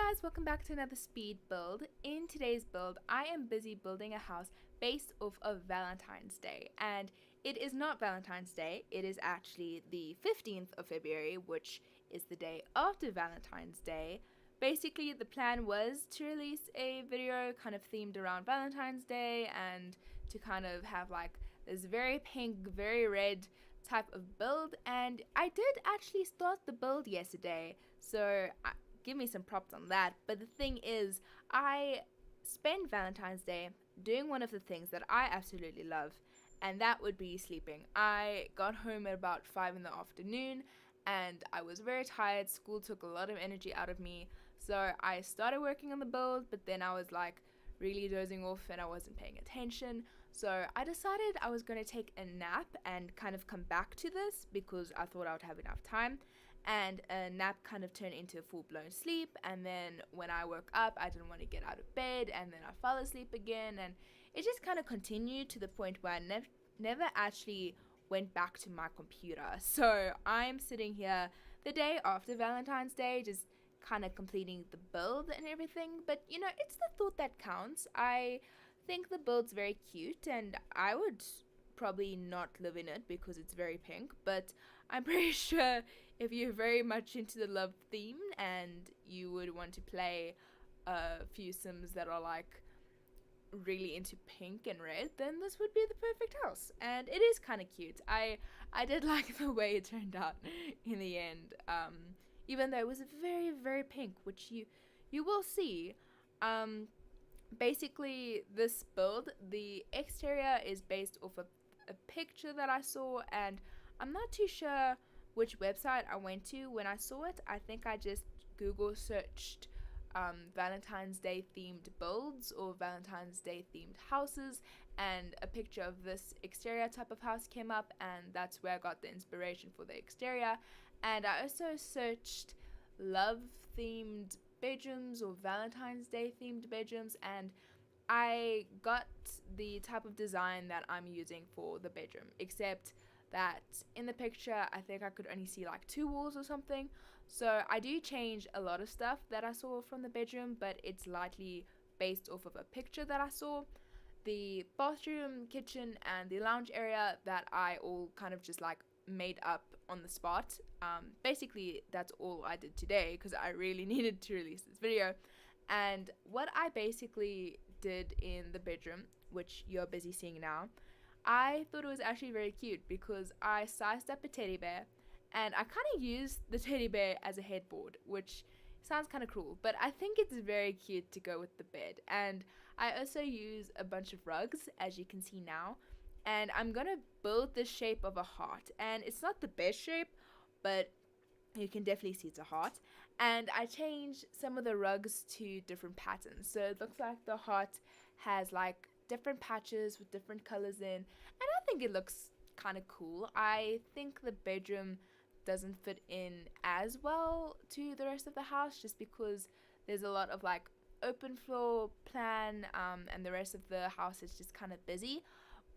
guys, welcome back to another speed build. In today's build, I am busy building a house based off of Valentine's Day, and it is not Valentine's Day, it is actually the 15th of February, which is the day after Valentine's Day. Basically, the plan was to release a video kind of themed around Valentine's Day and to kind of have like this very pink, very red type of build, and I did actually start the build yesterday, so give me some props on that. But the thing is, I spent Valentine's Day doing one of the things that I absolutely love, and that would be sleeping. I got home at about 5 in the afternoon and I was very tired. School took a lot of energy out of me, so I started working on the build, but then I was like really dozing off and I wasn't paying attention. So I decided I was going to take a nap and kind of come back to this because I thought I would have enough time. And a nap kind of turned into a full-blown sleep, and then when I woke up I didn't want to get out of bed, and then I fell asleep again, and it just kind of continued to the point where I never actually went back to my computer. So I'm sitting here the day after Valentine's Day just kind of completing the build and everything, but you know, it's the thought that counts. I think the build's very cute and I would probably not live in it because it's very pink, but I'm pretty sure if you're very much into the love theme and you would want to play a few Sims that are like really into pink and red, then this would be the perfect house. And it is kind of cute. I did like the way it turned out in the end, even though it was very, very pink, which you will see. Basically, this build, the exterior is based off of a picture that I saw, and I'm not too sure which website I went to when I saw it. I think I just Google searched Valentine's Day themed builds or Valentine's Day themed houses, and a picture of this exterior type of house came up, and that's where I got the inspiration for the exterior. And I also searched love themed bedrooms or Valentine's Day themed bedrooms, and I got the type of design that I'm using for the bedroom, except that in the picture I think I could only see like 2 walls or something. So I do change a lot of stuff that I saw from the bedroom, but it's lightly based off of a picture that I saw. The bathroom, kitchen, and the lounge area that I all kind of just like made up on the spot. Basically that's all I did today because I really needed to release this video. And what I basically did in the bedroom, which you're busy seeing now, I thought it was actually very cute because I sized up a teddy bear and I kind of used the teddy bear as a headboard, which sounds kind of cruel, but I think it's very cute to go with the bed. And I also use a bunch of rugs, as you can see now, and I'm gonna build the shape of a heart, and it's not the best shape, but you can definitely see it's a heart. And I changed some of the rugs to different patterns, so it looks like the heart has like different patches with different colors in, and I think it looks kind of cool. I think the bedroom doesn't fit in as well to the rest of the house just because there's a lot of like open floor plan, and the rest of the house is just kind of busy,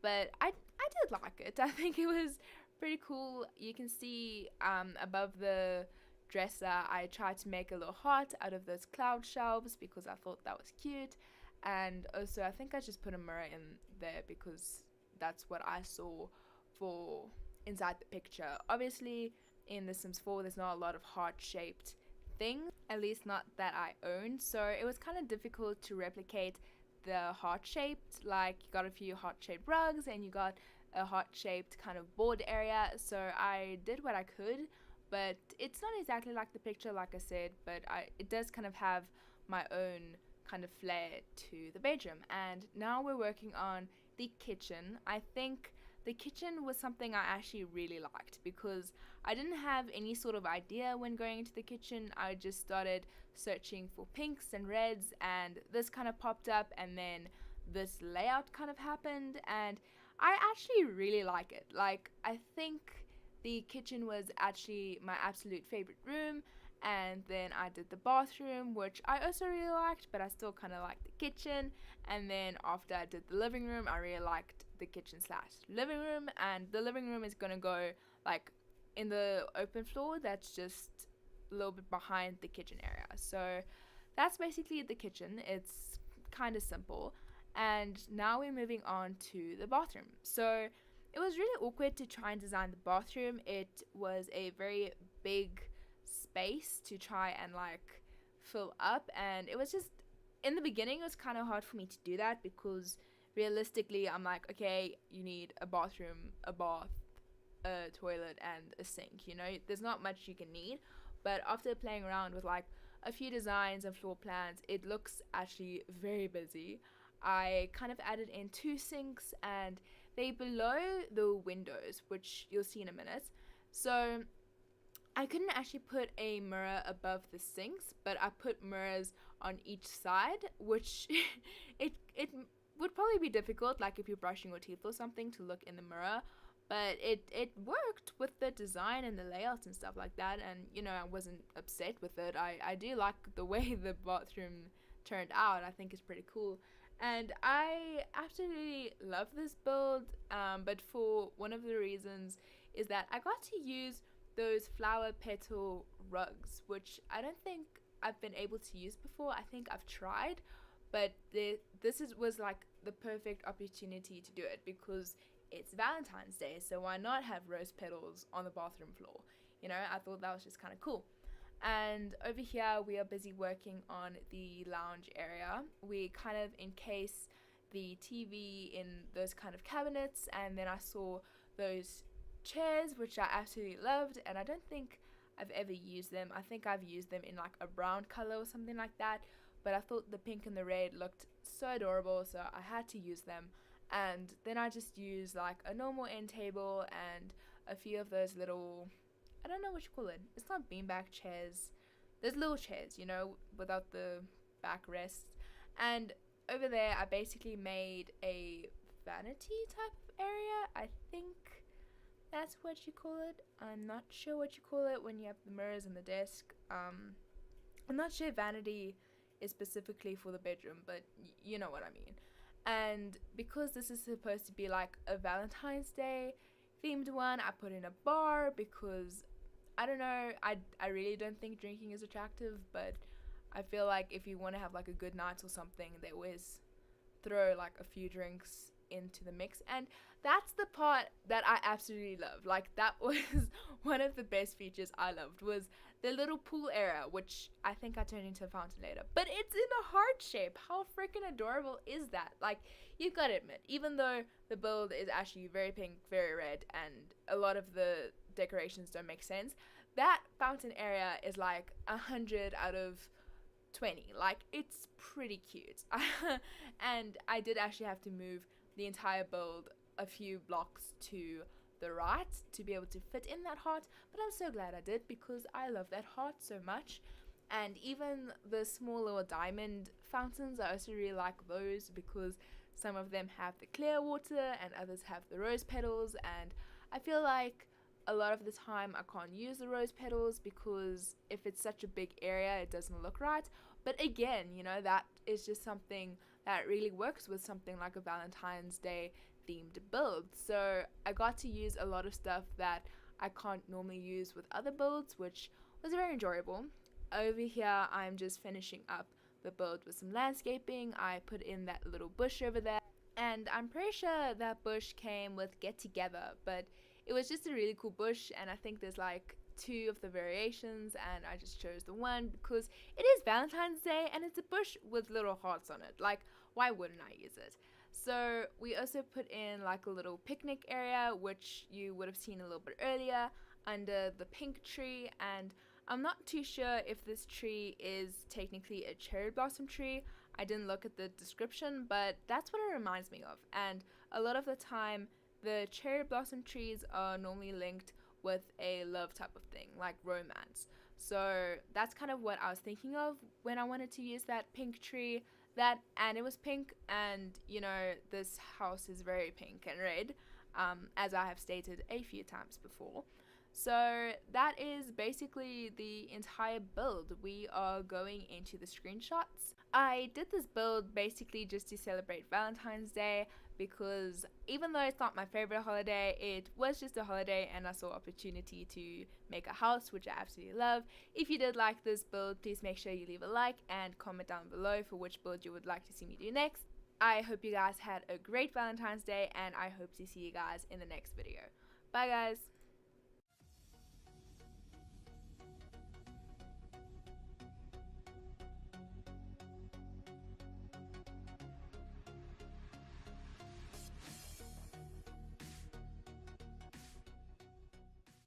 but I did like it. I think it was pretty cool. You can see above the dresser I tried to make a little heart out of those cloud shelves because I thought that was cute. And also I think I just put a mirror in there because that's what I saw for inside the picture. Obviously in The Sims 4 there's not a lot of heart-shaped things, at least not that I own, so it was kind of difficult to replicate the heart-shaped. Like you got a few heart-shaped rugs and you got a heart-shaped kind of board area, so I did what I could, but it's not exactly like the picture like I said, but it does kind of have my own kind of flair to the bedroom. And now we're working on the kitchen. I think the kitchen was something I actually really liked because I didn't have any sort of idea when going into the kitchen. I just started searching for pinks and reds, and this kind of popped up, and then this layout kind of happened, and I actually really like it. Like, I think the kitchen was actually my absolute favorite room, and then I did the bathroom, which I also really liked, but I still kind of liked the kitchen. And then after I did the living room, I really liked the kitchen slash living room, and the living room is gonna go like in the open floor that's just a little bit behind the kitchen area. So that's basically the kitchen. It's kind of simple. And now we're moving on to the bathroom. So it was really awkward to try and design the bathroom. It was a very big space to try and like fill up, and it was just, in the beginning it was kind of hard for me to do that because realistically I'm like, okay, you need a bathroom, a bath, a toilet, and a sink. There's not much you can need. But after playing around with like a few designs and floor plans, it looks actually very busy. I kind of added in two sinks, and they below the windows, which you'll see in a minute. So I couldn't actually put a mirror above the sinks, but I put mirrors on each side, which it would probably be difficult, like if you're brushing your teeth or something, to look in the mirror. But it worked with the design and the layouts and stuff like that, and I wasn't upset with it. I do like the way the bathroom turned out. I think it's pretty cool, and I absolutely love this build. But for one of the reasons is that I got to use those flower petal rugs, which I don't think I've been able to use before. I think I've tried, but was like the perfect opportunity to do it because it's Valentine's Day, so why not have rose petals on the bathroom floor? I thought that was just kind of cool. And over here, we are busy working on the lounge area. We kind of encase the TV in those kind of cabinets, and then I saw those chairs, which I absolutely loved, and I don't think I've ever used them. I think I've used them in like a brown color or something like that, but I thought the pink and the red looked so adorable, so I had to use them. And then I just used like a normal end table and a few of those little, I don't know what you call it. It's not beanbag chairs. There's little chairs, without the backrest. And over there, I basically made a vanity type area. I think that's what you call it. I'm not sure what you call it when you have the mirrors and the desk. I'm not sure vanity is specifically for the bedroom, but you know what I mean. And because this is supposed to be like a Valentine's Day themed one, I put in a bar because I don't know, I really don't think drinking is attractive, but I feel like if you want to have like a good night or something, they always throw like a few drinks into the mix. And that's the part that I absolutely love. Like that was one of the best features I loved, was the little pool area, which I think I turned into a fountain later, but it's in a heart shape. How freaking adorable is that? Like, you gotta admit, even though the build is actually very pink, very red, and a lot of the decorations don't make sense, that fountain area is like 100 out of 20. Like, it's pretty cute. And I did actually have to move the entire build a few blocks to the right to be able to fit in that heart, but I'm so glad I did because I love that heart so much. And even the small little diamond fountains, I also really like those because some of them have the clear water and others have the rose petals, and I feel like a lot of the time I can't use the rose petals because if it's such a big area it doesn't look right. But again, that is just something that really works with something like a Valentine's Day themed build. So I got to use a lot of stuff that I can't normally use with other builds, which was very enjoyable. Over here I'm just finishing up the build with some landscaping. I put in that little bush over there, and I'm pretty sure that bush came with Get Together, but it was just a really cool bush, and I think there's like 2 of the variations, and I just chose the one because it is Valentine's Day and it's a bush with little hearts on it. Like, why wouldn't I use it? So we also put in like a little picnic area, which you would have seen a little bit earlier under the pink tree, and I'm not too sure if this tree is technically a cherry blossom tree. I didn't look at the description, but that's what it reminds me of. And a lot of the time the cherry blossom trees are normally linked with a love type of thing, like romance. So that's kind of what I was thinking of when I wanted to use that pink tree. And it was pink, and this house is very pink and red, as I have stated a few times before. So that is basically the entire build. We are going into the screenshots. I did this build basically just to celebrate Valentine's Day, because even though it's not my favorite holiday, it was just a holiday and I saw opportunity to make a house, which I absolutely love. If you did like this build, please make sure you leave a like and comment down below for which build you would like to see me do next. I hope you guys had a great Valentine's Day, and I hope to see you guys in the next video. Bye guys!